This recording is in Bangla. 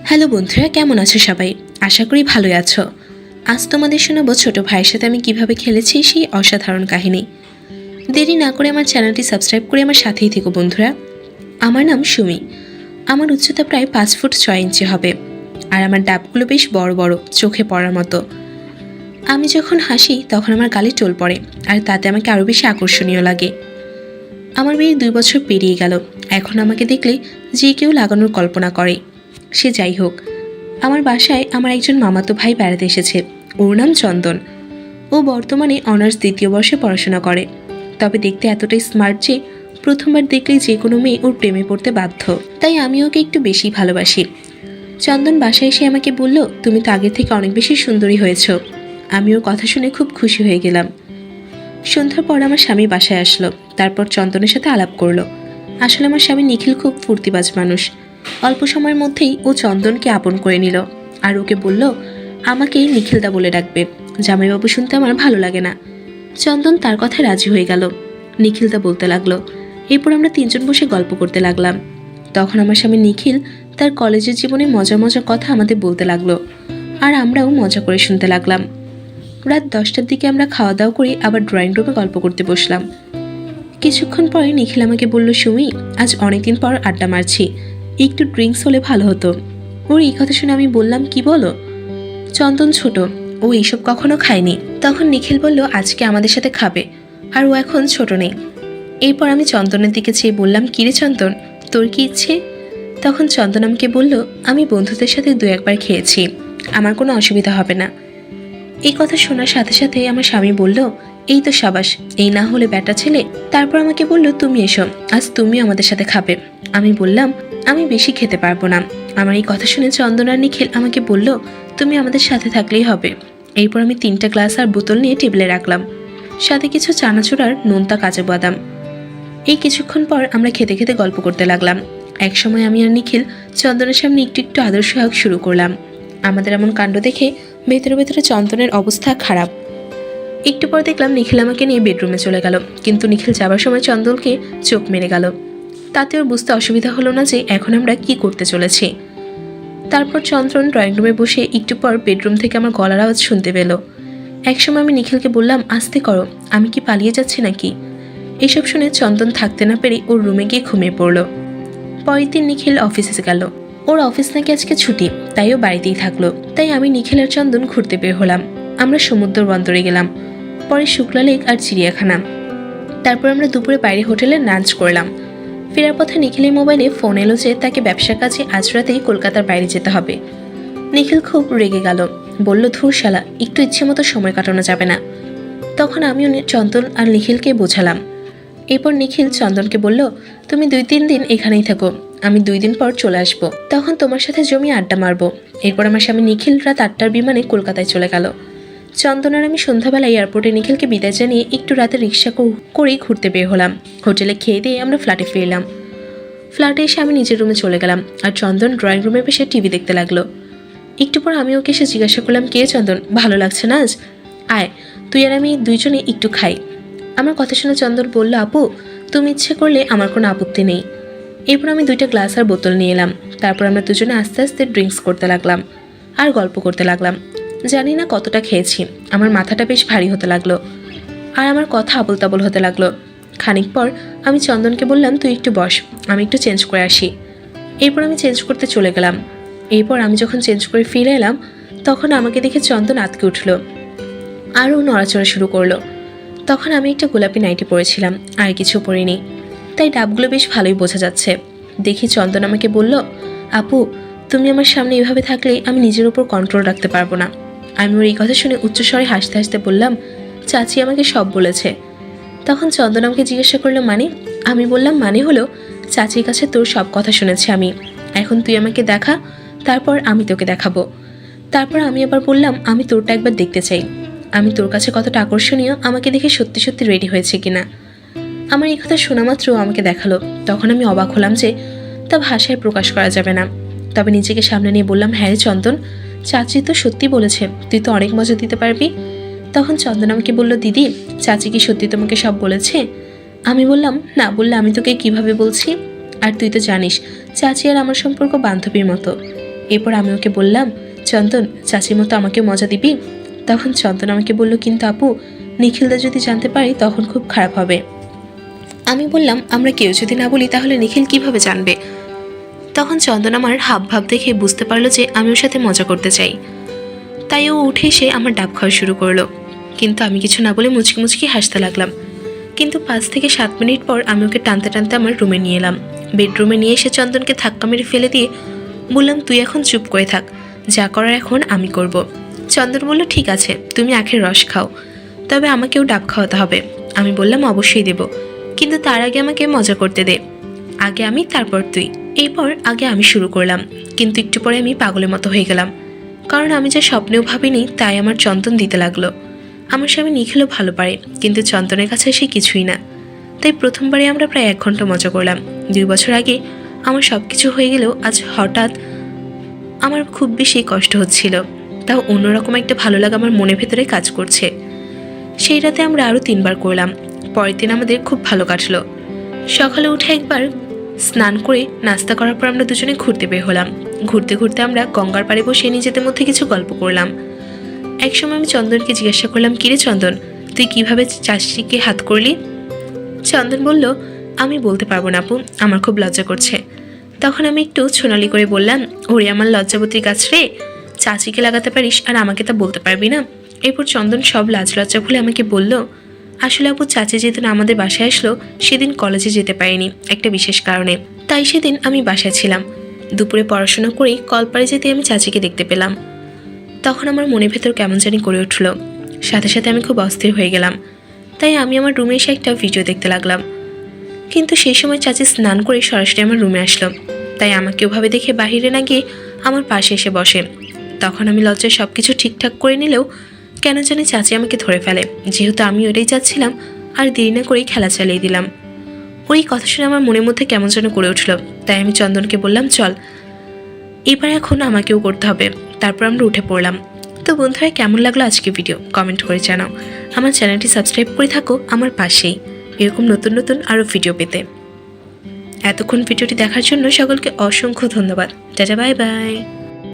হ্যালো বন্ধুরা, কেমন আছো সবাই? আশা করি ভালোই আছো। আজ তোমাদের শোনাবো ছোট ভাইয়ের সাথে আমি কিভাবে খেলেছি সেই অসাধারণ কাহিনী। দেরি না করে আমার চ্যানেলটি সাবস্ক্রাইব করে আমার সাথেই থেকো বন্ধুরা। আমার নাম সুমি। আমার উচ্চতা প্রায় 5 ফুট 6 ইঞ্চি হবে, আর আমার ডাবগুলো বেশ বড় বড়, চোখে পড়ার মতো। আমি যখন হাসি তখন আমার গালে টোল পড়ে, আর তাতে আমাকে আরও বেশি আকর্ষণীয় লাগে। আমার বিয়ে 2 বছর পেরিয়ে গেল। এখন আমাকে দেখলে যে কেউ লাগানোর কল্পনা করে। সে যাই হোক, আমার বাসায় আমার একজন মামাতো ভাই বেড়াতে এসেছে। ওর নাম চন্দন। ও বর্তমানে অনার্স 2য় বর্ষে পড়াশোনা করে। তবে দেখতে এতটাই স্মার্ট যে প্রথমবার দেখলেই যে কোনো মেয়ে ওর প্রেমে পড়তে বাধ্য। তাই আমি ওকে একটু বেশি ভালোবাসি। চন্দন বাসায় এসে আমাকে বলল, তুমি তো আগের থেকে অনেক বেশি সুন্দরী হয়েছ। আমি ওর কথা শুনে খুব খুশি হয়ে গেলাম। সন্ধ্যার পর আমার স্বামী বাসায় আসলো। তারপর চন্দনের সাথে আলাপ করলো। আসলে আমার স্বামী নিখিল খুব ফুর্তিবাজ মানুষ। অল্প সময়ের মধ্যেই ও চন্দনকে আপন করে নিল, আর ওকে বলল আমাকেই নিখিলদা বলে ডাকবে। জামাইবাবু শুনতে আমার ভালো লাগে না। চন্দন তার কথায় রাজি হয়ে গেল। নিখিলদা বলতে লাগলো। এরপর আমরা তিনজন বসে গল্প করতে লাগলাম। তখন আমার স্বামী নিখিল তার কলেজের জীবনে মজার মজার কথা আমাদের বলতে লাগলো, আর আমরাও মজা করে শুনতে লাগলাম। রাত 10টার দিকে আমরা খাওয়া দাওয়া করে আবার ড্রয়িং রুমে গল্প করতে বসলাম। কিছুক্ষণ পরে নিখিল আমাকে বলল, সুমি, আজ অনেকদিন পর আড্ডা মারছি, একটু ড্রিঙ্কস হলে ভালো হতো। ওর এই কথা শুনে আমি বললাম, কি বলো? চন্দন ছোট, ও এইসব কখনো খায়নি। তখন নিখিল বলল, আজকে আমাদের সাথে খাবে, আর ও এখন ছোট নেই। এরপর আমি চন্দনের দিকে চেয়ে বললাম, কিরে চন্দন, তোর কি ইচ্ছে? তখন চন্দন আমাকে বলল, আমি বন্ধুদের সাথে 2-1বার খেয়েছি, আমার কোনো অসুবিধা হবে না। এই কথা শোনার সাথে সাথে আমার স্বামী বলল, এই তো সাবাস, এই না হলে ব্যাটা ছেলে। তারপর আমাকে বলল, তুমি এসো, আজ তুমি আমাদের সাথে খাবে। আমি বললাম, আমি বেশি খেতে পারবো না। আমার এই কথা শুনে চন্দন আর নিখিল আমাকে বলল, তুমি আমাদের সাথে থাকলেই হবে। এরপর আমি 3টা গ্লাস আর বোতল নিয়ে টেবিলে রাখলাম, সাথে কিছু চানাচুর আর নোনতা কাজু বাদাম। এই কিছুক্ষণ পর আমরা খেতে খেতে গল্প করতে লাগলাম। একসময় আমি আর নিখিল চন্দনের সামনে একটু একটু আদর্শ হওয়া শুরু করলাম। আমাদের এমন কাণ্ড দেখে ভেতরে ভেতরে চন্দনের অবস্থা খারাপ। একটু পর দেখলাম নিখিল আমাকে নিয়ে বেডরুমে চলে গেল, কিন্তু নিখিল যাবার সময় চন্দনকে চোখ মেরে গেল। তাতে ওর বুঝতে অসুবিধা হলো না যে এখন আমরা কি করতে চলেছি। তারপর চন্দন ড্রয়িং রুমে বসে একটু পর বেডরুম থেকে আমার গলার আওয়াজ শুনতে পেল। একসময় আমি নিখিলকে বললাম, আস্তে করো, আমি কি পালিয়ে যাচ্ছি নাকি? এসব শুনে চন্দন থাকতে না পেরে ওর রুমে গিয়ে ঘুমিয়ে পড়ল। পরের দিন নিখিল অফিসে গেল। ওর অফিস নাকি আজকে ছুটি, তাই ও বাড়িতেই থাকলো। তাই আমি নিখিল আর চন্দন ঘুরতে বের হলাম। আমরা সমুদ্র বন্দরে গেলাম, পরে শুক্লা লেক আর চিড়িয়াখানা। তারপর আমরা দুপুরে বাইরে হোটেলে লাঞ্চ করলাম। ফেরার পথে নিখিলের মোবাইলে ফোন এলো যে তাকে ব্যবসার কাজে আজ রাতেই কলকাতার বাইরে যেতে হবে। নিখিল খুব রেগে গেল, বলল, ধুর শালা, একটু ইচ্ছে মতো সময় কাটানো যাবে না? তখন আমি চন্দন আর নিখিলকে বোঝালাম। এরপর নিখিল চন্দনকে বলল, তুমি 2-3 দিন এখানেই থাকো, আমি 2 দিন পর চলে আসবো, তখন তোমার সাথে জমি আড্ডা মারবো। এরপর আমার স্বামী নিখিল রাত 8টার বিমানে কলকাতায় চলে গেল। চন্দন আর আমি সন্ধ্যাবেলা এয়ারপোর্টে নিখিলকে বিদায় জানিয়ে একটু রাতে রিক্সা করেই ঘুরতে বের হলাম। হোটেলে খেয়ে দিয়ে আমরা ফ্ল্যাটে ফিরলাম। ফ্ল্যাটে এসে আমি নিজের রুমে চলে গেলাম, আর চন্দন ড্রয়িং রুমে বসে টিভি দেখতে লাগলো। একটু পর আমি ওকে এসে জিজ্ঞাসা করলাম, কে চন্দন, ভালো লাগছে না আজ? আয়, তুই আর আমি দুইজনে একটু খাই। আমার কথা শুনে চন্দন বলল, আপু, তুমি ইচ্ছে করলে আমার কোনো আপত্তি নেই। এরপর আমি 2টা গ্লাস আর বোতল নিয়ে এলাম। তারপর আমরা দুজনে আস্তে আস্তে ড্রিঙ্কস করতে লাগলাম আর গল্প করতে লাগলাম। জানি না কতটা খেয়েছি, আমার মাথাটা বেশ ভারী হতে লাগলো, আর আমার কথা আবোল তাবোল হতে লাগলো। খানিক পর আমি চন্দনকে বললাম, তুই একটু বস, আমি একটু চেঞ্জ করে আসি। এরপর আমি চেঞ্জ করতে চলে গেলাম। এরপর আমি যখন চেঞ্জ করে ফিরে এলাম, তখন আমাকে দেখে চন্দন আতকে উঠল, আরও নড়াচড়া শুরু করলো। তখন আমি একটা গোলাপি নাইটি পরেছিলাম, আর কিছু পরিনি, তাই ডাবগুলো বেশ ভালোই বোঝা যাচ্ছে। দেখি চন্দন আমাকে বলল, আপু, তুমি আমার সামনে এভাবে থাকলে আমি নিজের উপর কন্ট্রোল রাখতে পারবো না। আমি ওর এই কথা শুনে উচ্চস্বরে হাসতে হাসতে বললাম, চাচি আমাকে সব বলেছে। তখন চন্দন আমাকে জিজ্ঞাসা করলো, মানে? আমি বললাম, মানে হলো, চাচির কাছে তোর সব কথা শুনেছি আমি, এখন তুই আমাকে দেখা, তারপর আমি তোকে দেখাবো। তারপর আমি আবার বললাম, আমি তোরটা একবার দেখতে চাই, আমি তোর কাছে কতটা আকর্ষণীয়, আমাকে দেখে সত্যি সত্যি রেডি হয়েছে কিনা। আমার এই কথা শোনা মাত্র আমাকে দেখালো। তখন আমি অবাক হলাম যে তা ভাষায় প্রকাশ করা যাবে না। তবে নিজেকে সামনে নিয়ে বললাম, হ্যাঁ রে চন্দন, চাচি তো সত্যি বলেছে, তুই তো অনেক মজা দিতে পারবি। তখন চন্দন আমাকে বলল, দিদি, চাচি কি সত্যি তোমাকে সব বলেছে? আমি বললাম, না বললে আমি তোকে কিভাবে বলছি, আর তুই তো জানিস চাচি আর আমার সম্পর্ক বান্ধবীর মতো। এরপর আমি ওকে বললাম, চন্দন চাচির মতো আমাকে মজা দিবি? তখন চন্দন আমাকে বলল, কিন্তু আপু নিখিলদা যদি জানতে পারে তখন খুব খারাপ হবে। আমি বললাম, আমরা কেউ যদি না বলি তাহলে নিখিল কিভাবে জানবে? তখন চন্দন আমার হাব ভাব দেখে বুঝতে পারলো যে আমি ওর সাথে মজা করতে চাই, তাই ও উঠে এসে আমার ডাব খাওয়া শুরু করলো। কিন্তু আমি কিছু না বলে মুচকি মুচকি হাসতে লাগলাম। কিন্তু 5 থেকে 7 মিনিট পর আমি ওকে টানতে টানতে আমার রুমে নিয়ে এলাম। বেডরুমে নিয়ে এসে চন্দনকে ধাক্কা মেরে ফেলে দিয়ে বললাম, তুই এখন চুপ করে থাক, যা করার এখন আমি করব। চন্দন বলল, ঠিক আছে, তুমি আখের রস খাও, তবে আমাকেও ডাব খাওয়াতে হবে। আমি বললাম, অবশ্যই দেব, কিন্তু তার আগে আমাকে মজা করতে দে। আগে আমি, তারপর তুই। এরপর আগে আমি শুরু করলাম, কিন্তু একটু পরে আমি পাগলের মতো হয়ে গেলাম, কারণ আমি যা স্বপ্নেও ভাবিনি তাই আমার চন্দন দিতে লাগলো। আমার স্বামী নিখিলও ভালো পারে, কিন্তু চন্দনের কাছে সে কিছুই না। তাই প্রথমবারে আমরা প্রায় 1 ঘন্টা মজা করলাম। 2 বছর আগে আমার সব কিছু হয়ে গেলেও আজ হঠাৎ আমার খুব বেশি কষ্ট হচ্ছিল, তাও অন্যরকম একটা ভালো লাগা আমার মনের ভেতরে কাজ করছে। সেই রাতে আমরা আরও 3 বার করলাম। পরের দিন আমাদের খুব ভালো কাটলো। সকালে উঠে একবার স্নান করে নাস্তা করার পর আমরা দুজনে ঘুরতে বের হলাম। ঘুরতে ঘুরতে আমরা গঙ্গার পাড়ে বসে নিজেদের মধ্যে কিছু গল্প করলাম। একসময় আমি চন্দনকে জিজ্ঞাসা করলাম, কিরে চন্দন, তুই কিভাবে চাষিকে হাত করলি? চন্দন বলল, আমি বলতে পারবো না আপু, আমার খুব লজ্জা করছে। তখন আমি একটু সোনালি করে বললাম, ওরে আমার লজ্জাবতী গাছ রে, চাচিকে লাগাতে পারিস আর আমাকে তা বলতে পারবি না? এরপর চন্দন সব লাজ লজ্জা ভুলে আমাকে বলল, আসলে আপু চাচি যেদিন আমাদের বাসায় আসলো সেদিন কলেজে যেতে পারিনি একটা বিশেষ কারণে, তাই সেদিন আমি বাসায় ছিলাম। দুপুরে পড়াশোনা করেই কলপাড়ে যেতে আমি চাচিকে দেখতে পেলাম। তখন আমার মনের ভেতর কেমন জানি করে উঠল, সাথে সাথে আমি খুব অস্থির হয়ে গেলাম। তাই আমি আমার রুমে এসে একটা ভিডিও দেখতে লাগলাম। কিন্তু সেই সময় চাচি স্নান করে সরাসরি আমার রুমে আসলো, তাই আমাকে ওভাবে দেখে বাহিরে না গিয়ে আমার পাশে এসে বসে। তখন আমি লজ্জায় সব কিছু ঠিকঠাক করে নিলেও কেন জানি চাচি আমাকে ধরে ফেলে, যেহেতু আমি ওটাই যাচ্ছিলাম, আর দেরি না করেই খেলা চালিয়ে দিলাম। ওই কথা শুনে আমার মনের মধ্যে কেমন যেন করে উঠল, তাই আমি চন্দনকে বললাম, চল এবার এখন আমাকেও করতে হবে। তারপর আমরা উঠে পড়লাম। তো বন্ধুরা, কেমন লাগলো আজকে ভিডিও কমেন্ট করে জানাও। আমার চ্যানেলটি সাবস্ক্রাইব করে থাকো আমার পাশেই, এরকম নতুন নতুন আরও ভিডিও পেতে। এতক্ষণ ভিডিওটি দেখার জন্য সকলকে অসংখ্য ধন্যবাদ। Tata, bye bye.